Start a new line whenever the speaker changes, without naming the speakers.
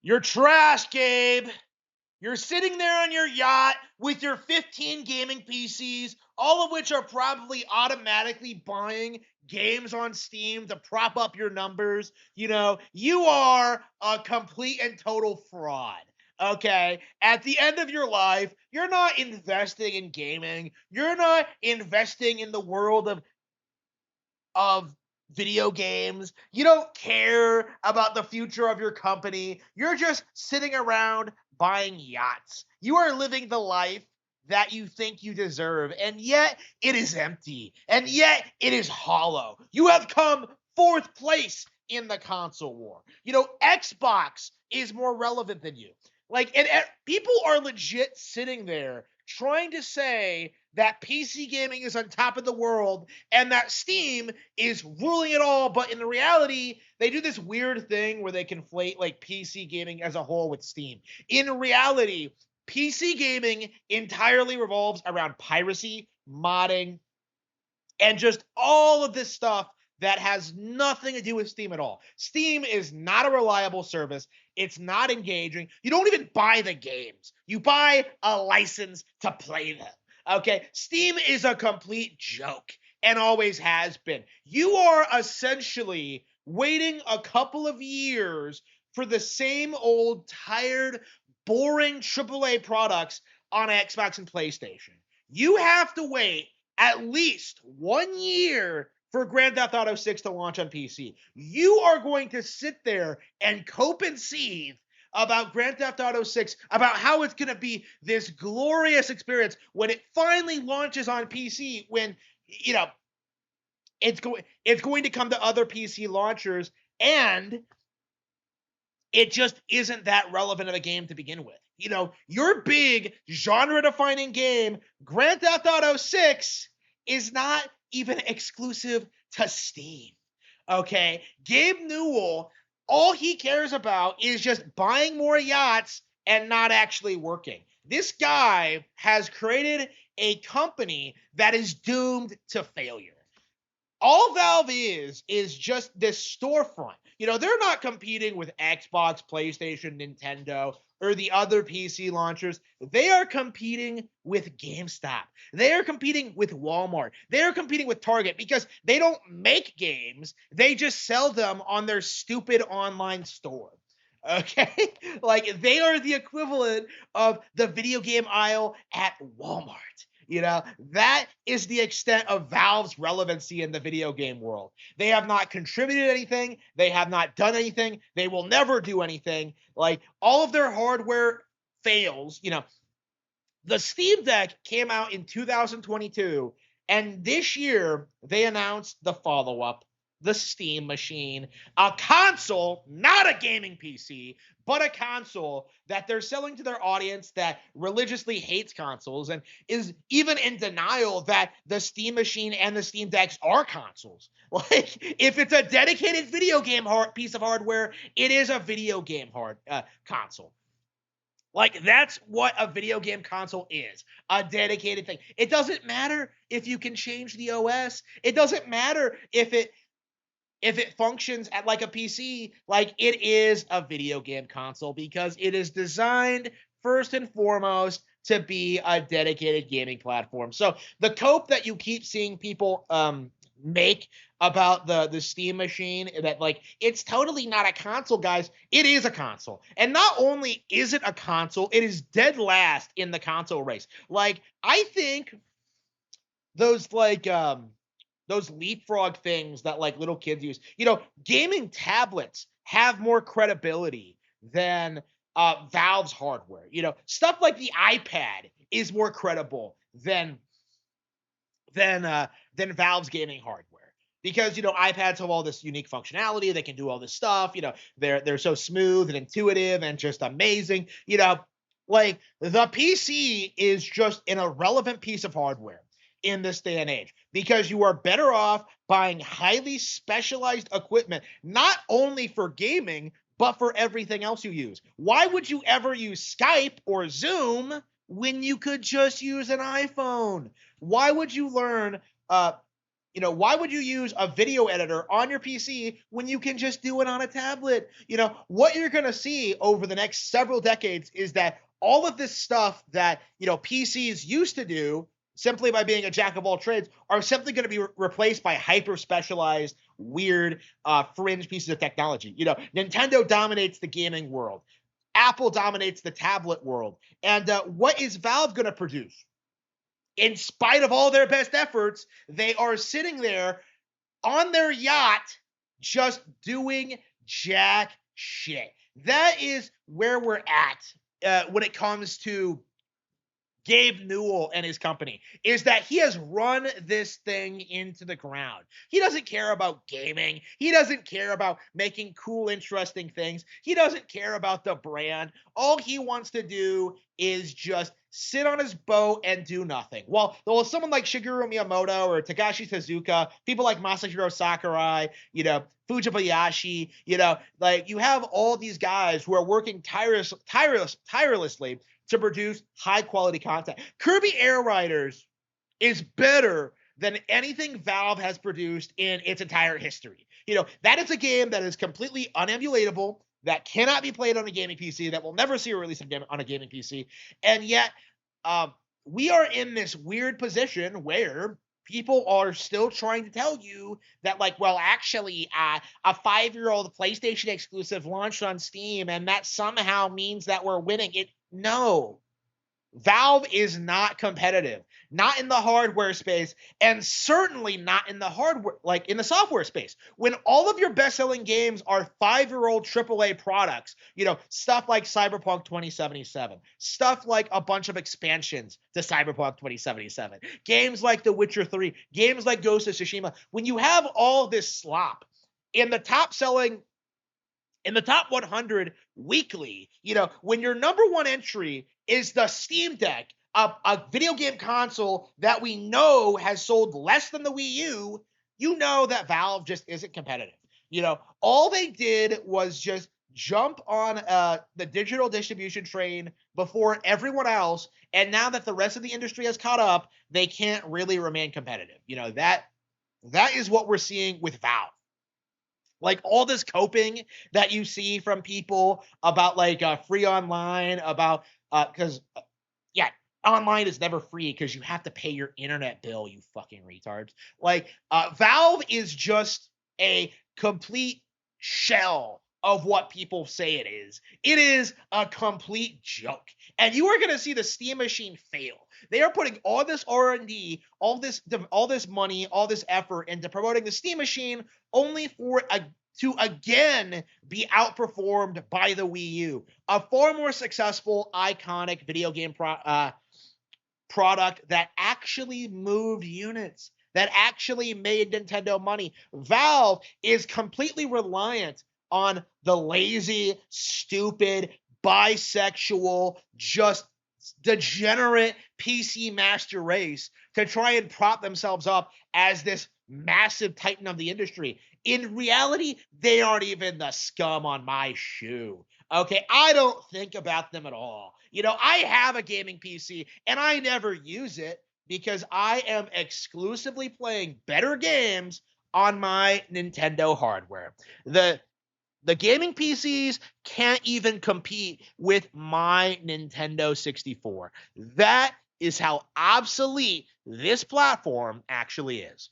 You're trash, Gabe. You're sitting there on your yacht with your 15 gaming PCs, all of which are probably automatically buying games on Steam to prop up your numbers. You are a complete and total fraud. Okay. At the end of your life, you're not investing in gaming. You're not investing in the world of video games. You don't care about the future of your company. You're just sitting around buying yachts. You are living the life that you think you deserve, and yet it is empty, and yet it is hollow. You have come fourth place in the console war. Xbox is more relevant than you. And people are legit sitting there trying to say that PC gaming is on top of the world and that Steam is ruling it all. But in reality, they do this weird thing where they conflate like PC gaming as a whole with Steam. In reality, PC gaming entirely revolves around piracy, modding, and just all of this stuff that has nothing to do with Steam at all. Steam is not a reliable service. It's not engaging. You don't even buy the games. You buy a license to play them. Okay? Steam is a complete joke and always has been. You are essentially waiting a couple of years for the same old, tired, boring AAA products on Xbox and PlayStation. You have to wait at least 1 year for Grand Theft Auto 6 to launch on PC. You are going to sit there and cope and seethe about Grand Theft Auto 6, about how it's going to be this glorious experience when it finally launches on PC, when, it's going to come to other PC launchers, and it just isn't that relevant of a game to begin with. Your big genre-defining game, Grand Theft Auto 6, is not even exclusive to Steam. Okay? Gabe Newell, all he cares about is just buying more yachts and not actually working. This guy has created a company that is doomed to failure. All Valve is just this storefront. They're not competing with Xbox, PlayStation, Nintendo, or the other PC launchers. They are competing with GameStop. They are competing with Walmart. They are competing with Target because they don't make games. They just sell them on their stupid online store. Okay? Like, they are the equivalent of the video game aisle at Walmart. That is the extent of Valve's relevancy in the video game world. They have not contributed anything. They have not done anything. They will never do anything. Like, all of their hardware fails. The Steam Deck came out in 2022, and this year they announced the follow-up, the Steam Machine, a console, not a gaming PC, but a console that they're selling to their audience that religiously hates consoles and is even in denial that the Steam Machine and the Steam Decks are consoles. Like, if it's a dedicated video game piece of hardware, it is a video game console. Like, that's what a video game console is, a dedicated thing. It doesn't matter if you can change the OS. It doesn't matter if it functions at like a PC. Like, it is a video game console because it is designed first and foremost to be a dedicated gaming platform. So the cope that you keep seeing people make about the Steam Machine, that like it's totally not a console, guys. It is a console. And not only is it a console, it is dead last in the console race. Like, I think those leapfrog things that like little kids use, gaming tablets have more credibility than Valve's hardware. Stuff like the iPad is more credible than Valve's gaming hardware. Because, iPads have all this unique functionality. They can do all this stuff. They're so smooth and intuitive and just amazing. Like, the PC is just an irrelevant piece of hardware in this day and age, because you are better off buying highly specialized equipment, not only for gaming, but for everything else you use. Why would you ever use Skype or Zoom when you could just use an iPhone? Why would you learn Why would you use a video editor on your PC when you can just do it on a tablet? What you're going to see over the next several decades is that all of this stuff that, PCs used to do simply by being a jack of all trades are simply going to be replaced by hyper specialized, weird, fringe pieces of technology. Nintendo dominates the gaming world. Apple dominates the tablet world. And what is Valve going to produce? In spite of all their best efforts, they are sitting there on their yacht just doing jack shit. That is where we're at when it comes to Gabe Newell and his company, is that he has run this thing into the ground. He doesn't care about gaming. He doesn't care about making cool, interesting things. He doesn't care about the brand. All he wants to do is just sit on his boat and do nothing. Well, someone like Shigeru Miyamoto or Takashi Tezuka, people like Masahiro Sakurai, Fujibayashi, like you have all these guys who are working tirelessly to produce high quality content. Kirby Air Riders is better than anything Valve has produced in its entire history. That is a game that is completely unemulatable, that cannot be played on a gaming PC, that will never see a release on a gaming PC. And yet, we are in this weird position where people are still trying to tell you that, actually, a 5-year-old PlayStation exclusive launched on Steam, and that somehow means that we're winning it. No. Valve is not competitive, not in the hardware space, and certainly not in the in the software space. When all of your best-selling games are 5-year-old AAA products, stuff like Cyberpunk 2077, stuff like a bunch of expansions to Cyberpunk 2077, games like The Witcher 3, games like Ghost of Tsushima, when you have all this slop in the top 100 weekly, when your number one entry is the Steam Deck, a video game console that we know has sold less than the Wii U, you know that Valve just isn't competitive. All they did was just jump on the digital distribution train before everyone else, and now that the rest of the industry has caught up, they can't really remain competitive. That is what we're seeing with Valve. Like all this coping that you see from people about free online, about because online is never free because you have to pay your internet bill, you fucking retards. Valve is just a complete shell of what people say it is. It is a complete joke. And you are going to see the Steam machine fail. They are putting all this R&D, all this money, all this effort into promoting the Steam machine only for to again be outperformed by the Wii U, a far more successful, iconic video game product that actually moved units, that actually made Nintendo money. Valve is completely reliant on the lazy, stupid, bisexual, just degenerate PC master race to try and prop themselves up as this massive titan of the industry. In reality, they aren't even the scum on my shoe. Okay, I don't think about them at all. I have a gaming PC and I never use it because I am exclusively playing better games on my Nintendo hardware. The gaming PCs can't even compete with my Nintendo 64. That is how obsolete this platform actually is.